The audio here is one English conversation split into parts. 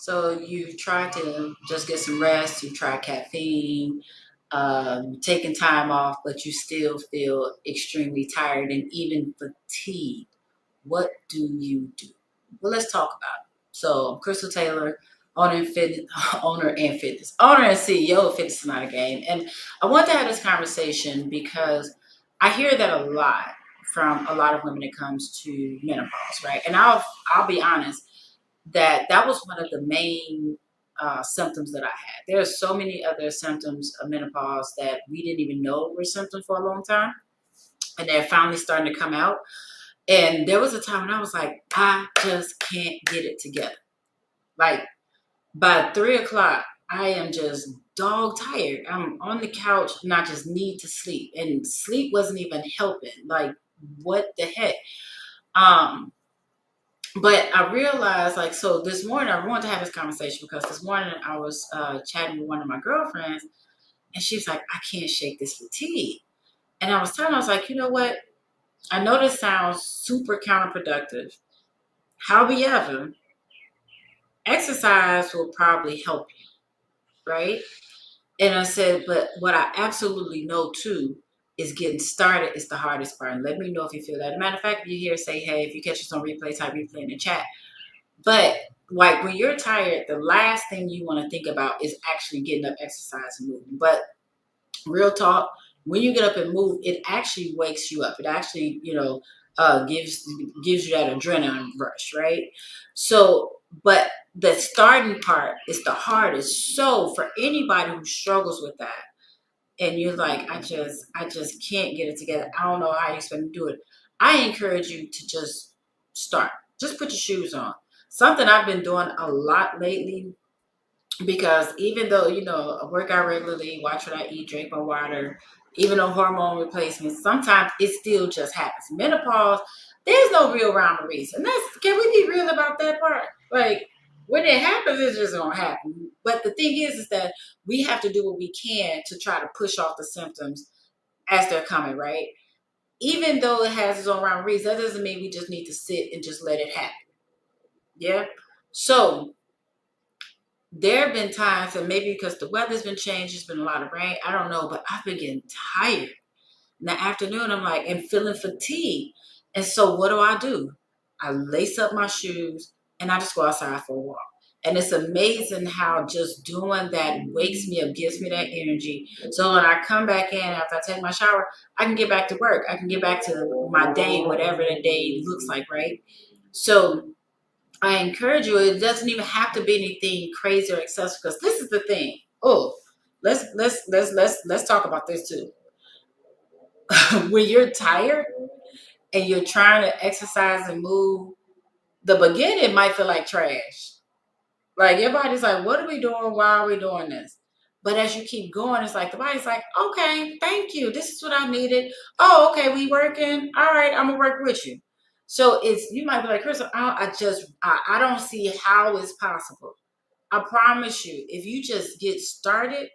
So you try to just get some rest. You try caffeine, taking time off, but you still feel extremely tired and even fatigued. What do you do? Well, let's talk about it. So, I'm Crystal Taylor, owner and fitness, owner and CEO of Fitness is Not a Game, and I want to have this conversation because I hear that a lot from a lot of women when it comes to menopause, right? And I'll be honest that that was one of the main symptoms that I had. There are so many other symptoms of menopause that we didn't even know were symptoms for a long time, and they're finally starting to come out. And there was a time when I was like, I just can't get it together. Like by 3 o'clock, I am just dog tired. I'm on the couch and I just need to sleep. And sleep wasn't even helping. Like, what the heck? Um, but I realized, like, so this morning I wanted to have this conversation because this morning I was chatting with one of my girlfriends, and she's like, I can't shake this fatigue. And I was telling her, I was like, you know what? I know this sounds super counterproductive. However, exercise will probably help you, right? And I said, but what I absolutely know too is getting started is the hardest part. And let me know if you feel that. As a matter of fact, if you hear say, hey, if you catch us on replay, type replay in the chat. But like when you're tired, the last thing you want to think about is actually getting up, exercise, and moving. But real talk, when you get up and move, it actually wakes you up. It actually, gives you that adrenaline rush, right? So, but the starting part is the hardest. So for anybody who struggles with that, and you're like, I just can't get it together. I don't know how you expect to do it. I encourage you to just start. Just put your shoes on. Something I've been doing a lot lately because even though I work out regularly, watch what I eat, drink my water, even on hormone replacements, sometimes it still just happens. Menopause, there's no real rhyme or reason. Can we be real about that part? Like when it happens, it's just gonna happen. But the thing is that we have to do what we can to try to push off the symptoms as they're coming, right? Even though it has its own rhyme or reason, that doesn't mean we just need to sit and just let it happen. Yeah. So there have been times, and maybe because the weather's been changed, it's been a lot of rain. I don't know, but I've been getting tired in the afternoon. I'm like, and feeling fatigued. And so, what do? I lace up my shoes and I just go outside for a walk. And it's amazing how just doing that wakes me up, gives me that energy. So when I come back in after I take my shower, I can get back to work. I can get back to my day, whatever the day looks like, right? So I encourage you. It doesn't even have to be anything crazy or excessive. Because this is the thing. Oh, let's talk about this too. When you're tired and you're trying to exercise and move, the beginning might feel like trash. Like your body's like, what are we doing? Why are we doing this? But as you keep going, it's like the body's like, okay, thank you. This is what I needed. Oh, okay, we working. All right, I'm gonna work with you. So it's you might be like, Chris, I don't see how it's possible. I promise you, if you just get started,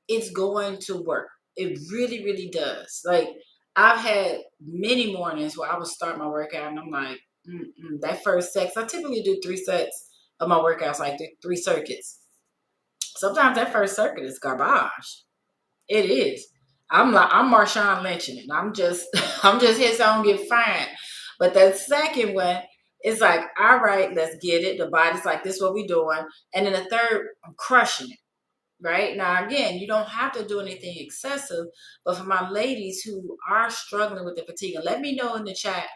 it's going to work. It really, really does. Like I've had many mornings where I would start my workout and I'm like, that first set. 'Cause I typically do 3 sets of my workouts, like three circuits. Sometimes that first circuit is garbage. It is. I'm Marshawn Lynching it. I'm just I'm just here so I don't get fined. But that second one is like, all right, let's get it. The body's like, this is what we doing. And then the third, I'm crushing it. Right now, again, you don't have to do anything excessive, but for my ladies who are struggling with the fatigue, and let me know in the chat,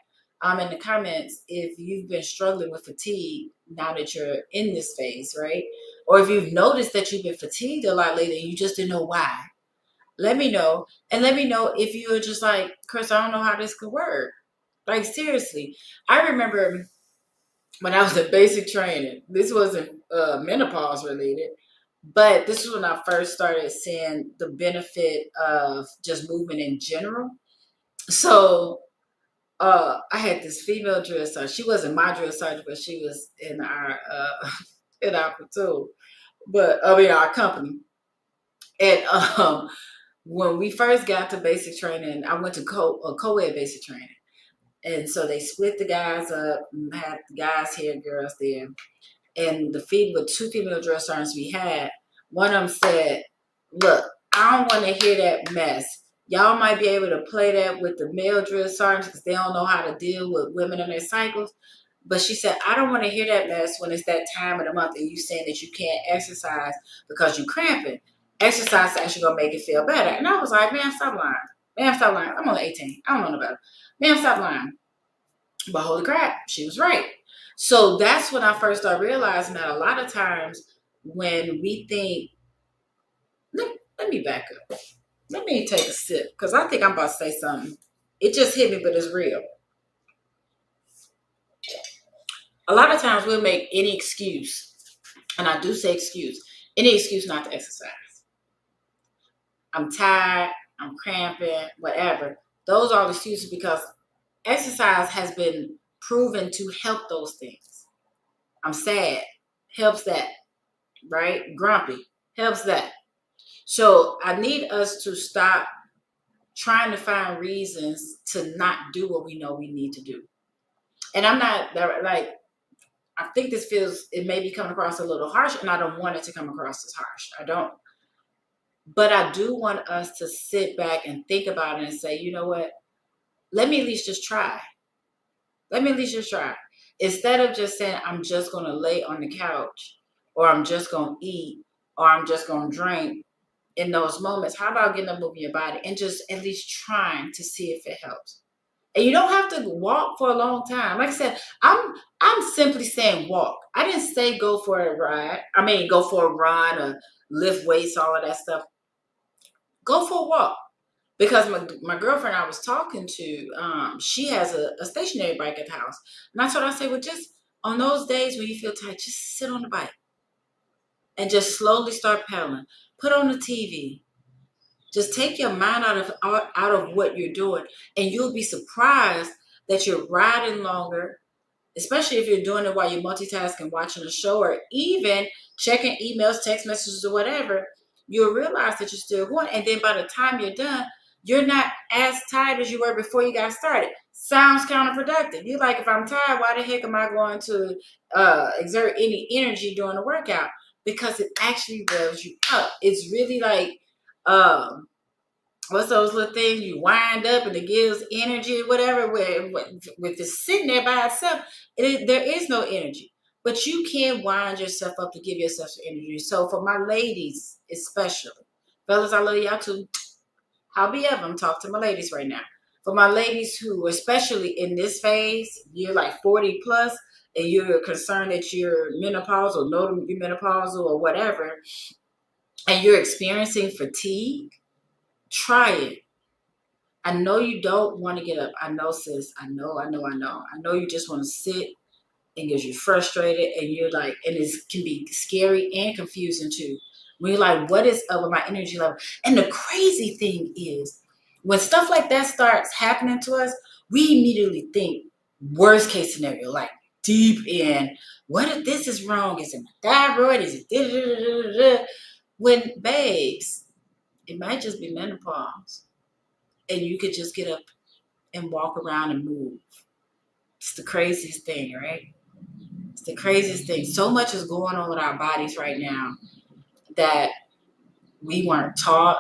in the comments, if you've been struggling with fatigue now that you're in this phase, right? Or if you've noticed that you've been fatigued a lot lately and you just didn't know why. Let me know. And let me know if you're just like, Chris, I don't know how this could work. Like, seriously. I remember when I was in basic training, this wasn't menopause related, but this was when I first started seeing the benefit of just movement in general. So I had this female drill sergeant. She wasn't my drill sergeant, but she was in our in our platoon, but I mean our company. And when we first got to basic training, I went to co-ed basic training. And so they split the guys up and had the guys here, girls there. and with two female drill sergeants we had, one of them said, look, I don't want to hear that mess. Y'all might be able to play that with the male drill sergeants because they don't know how to deal with women in their cycles. But she said, I don't want to hear that mess when it's that time of the month and you saying that you can't exercise because you're cramping. Exercise is actually going to make it feel better. And I was like, man, stop lying. Man, stop lying. I'm only 18. I don't know no better. Man, stop lying. But holy crap, she was right. So that's when I first started realizing that a lot of times when we think, let me back up. Let me take a sip because I think I'm about to say something. It just hit me, but it's real. A lot of times we'll make any excuse, and I do say excuse, any excuse not to exercise. I'm tired, I'm cramping, whatever. Those are excuses because exercise has been proven to help those things. I'm sad, helps that, right? Grumpy, helps that. So I need us to stop trying to find reasons to not do what we know we need to do. And I'm not like, I think it may be coming across a little harsh, and I don't want it to come across as harsh. I don't. But I do want us to sit back and think about it and say, you know what? Let me at least just try. Let me at least just try. Instead of just saying, I'm just going to lay on the couch, or I'm just going to eat, or I'm just going to drink in those moments, how about getting up, moving your body, and just at least trying to see if it helps? And you don't have to walk for a long time. Like I said, I'm simply saying walk. I didn't say go for a ride. I mean, go for a run or lift weights, all of that stuff. Go for a walk. Because my girlfriend I was talking to, she has a stationary bike at the house. And that's what I say, well, just on those days when you feel tired, just sit on the bike and just slowly start pedaling. Put on the TV. Just take your mind out of what you're doing, and you'll be surprised that you're riding longer, especially if you're doing it while you're multitasking, watching a show, or even checking emails, text messages, or whatever. You'll realize that you're still going, and then by the time you're done, you're not as tired as you were before you got started. Sounds counterproductive. You're like, if I'm tired, why the heck am I going to exert any energy during the workout? Because it actually revs you up. It's really like, what's those little things you wind up and it gives energy, whatever. With it sitting there by itself, there is no energy. But you can wind yourself up to give yourself some energy. So for my ladies, especially, fellas, I love y'all too. However, I'm talking to my ladies right now. For my ladies who, especially in this phase, you're like 40 plus, and you're concerned that you're menopausal, know you're menopausal or whatever, and you're experiencing fatigue, try it. I know you don't want to get up. I know, sis. I know. I know you just want to sit and get you frustrated, and you're like, and it can be scary and confusing too. When you're like, what is up with my energy level? And the crazy thing is, when stuff like that starts happening to us, we immediately think worst case scenario, like deep in, what if this is wrong? Is it my thyroid? Is it da-da-da-da-da-da? When babes, it might just be menopause, and you could just get up and walk around and move. It's the craziest thing, right? It's the craziest thing. So much is going on with our bodies right now that we weren't taught,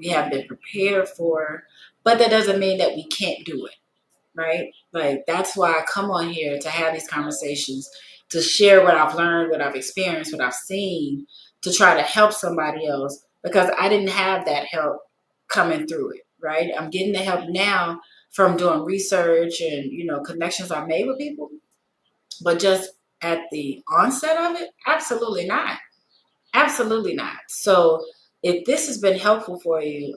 we haven't been prepared for, but that doesn't mean that we can't do it, right? Like, that's why I come on here to have these conversations, to share what I've learned, what I've experienced, what I've seen, to try to help somebody else, because I didn't have that help coming through it, right? I'm getting the help now from doing research and, connections I made with people, but just at the onset of it, absolutely not. Absolutely not. So if this has been helpful for you,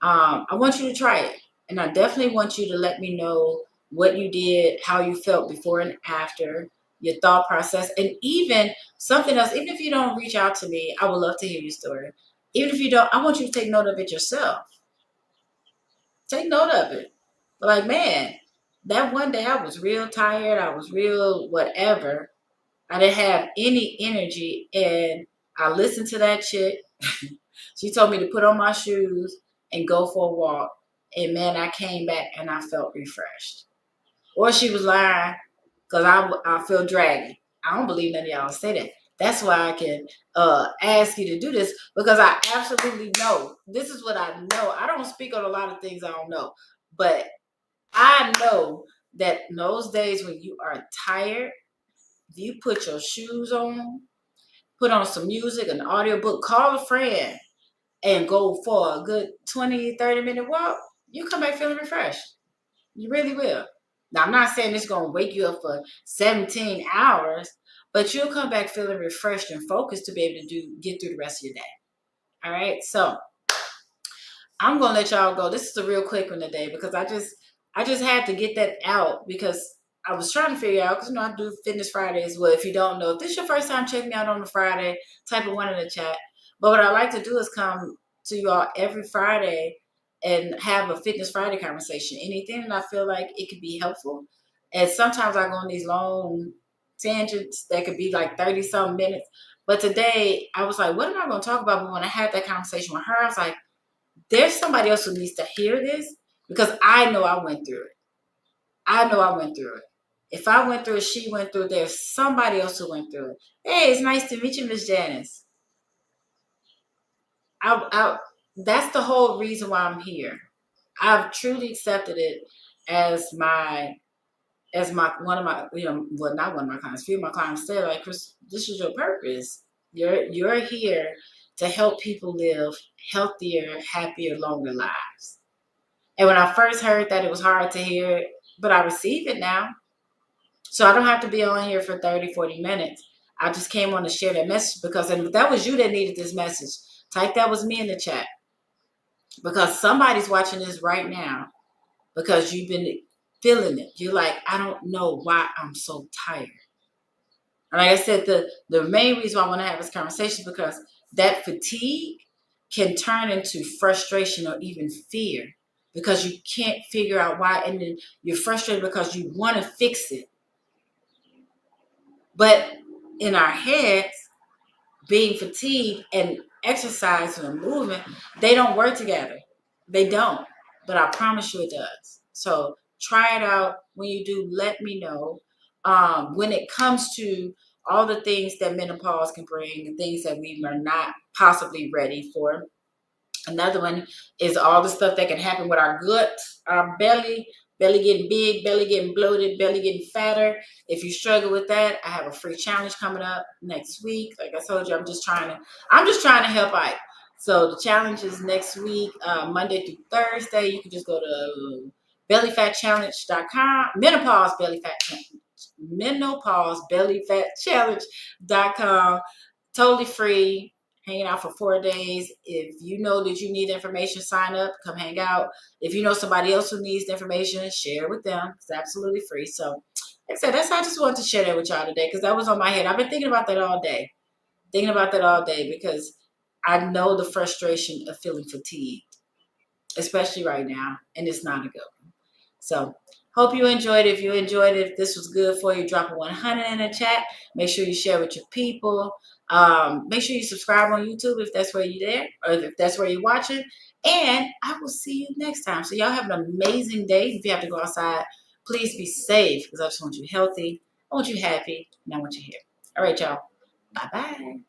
I want you to try it. And I definitely want you to let me know what you did, how you felt before and after, your thought process, and even something else. Even if you don't reach out to me, I would love to hear your story. Even if you don't, I want you to take note of it yourself. Take note of it. Like, man, that one day I was real tired. I was real whatever. I didn't have any energy. And I listened to that chick. She told me to put on my shoes and go for a walk. And man, I came back and I felt refreshed. Or she was lying because I feel draggy. I don't believe none of y'all say that. That's why I can ask you to do this, because I absolutely know. This is what I know. I don't speak on a lot of things I don't know, but I know that in those days when you are tired, you put your shoes on, put on some music, an audiobook, call a friend, and go for a good 20, 30-minute walk, you come back feeling refreshed. You really will. Now, I'm not saying it's going to wake you up for 17 hours, but you'll come back feeling refreshed and focused to be able to get through the rest of your day. All right. So I'm gonna let y'all go. This is a real quick one today because I just had to get that out because I was trying to figure out, because I do Fitness Fridays. Well, if you don't know, if this is your first time checking me out on a Friday, type of one in the chat. But what I like to do is come to you all every Friday and have a Fitness Friday conversation. Anything that I feel like it could be helpful. And sometimes I go on these long tangents that could be like 30 some minutes. But today I was like, what am I going to talk about? But when I had that conversation with her, I was like, there's somebody else who needs to hear this, because I know I went through it. I know I went through it. If I went through it, she went through it. There's somebody else who went through it. Hey, it's nice to meet you, Miss Janice. That's the whole reason why I'm here. I've truly accepted it as my one of my, well, not one of my clients, few of my clients said, like, Chris, this is your purpose. You're here to help people live healthier, happier, longer lives. And when I first heard that, it was hard to hear it, but I receive it now. So I don't have to be on here for 30, 40 minutes. I just came on to share that message because, and if that was you that needed this message, type that was me in the chat, because somebody's watching this right now because you've been feeling it. You're like, I don't know why I'm so tired. And like I said, the main reason why I want to have this conversation is because that fatigue can turn into frustration or even fear, because you can't figure out why, and then you're frustrated because you want to fix it. But in our heads, being fatigued and exercise and movement, they don't work together. They don't. But I promise you it does. So try it out. When you do, let me know. When it comes to all the things that menopause can bring, the things that we are not possibly ready for, another one is all the stuff that can happen with our gut, our belly getting big, belly getting bloated, belly getting fatter. If you struggle with that, I have a free challenge coming up next week. Like I told you, I'm just trying to help out. So the challenge is next week, Monday through Thursday. You can just go to bellyfatchallenge.com, menopause belly fat challenge.com. Totally free, hanging out for 4 days. If you know that you need information, sign up, come hang out. If you know somebody else who needs the information, share with them. It's absolutely free. So, like I said, I just wanted to share that with y'all today because that was on my head. I've been thinking about that all day. Because I know the frustration of feeling fatigued, especially right now, and it's not a good one. So, hope you enjoyed it. If you enjoyed it, if this was good for you, drop a 100 in the chat. Make sure you share with your people. Make sure you subscribe on YouTube if that's where you're there, or if that's where you're watching. And I will see you next time. So y'all have an amazing day. If you have to go outside, please be safe, because I just want you healthy. I want you happy, and I want you here. All right, y'all. Bye-bye.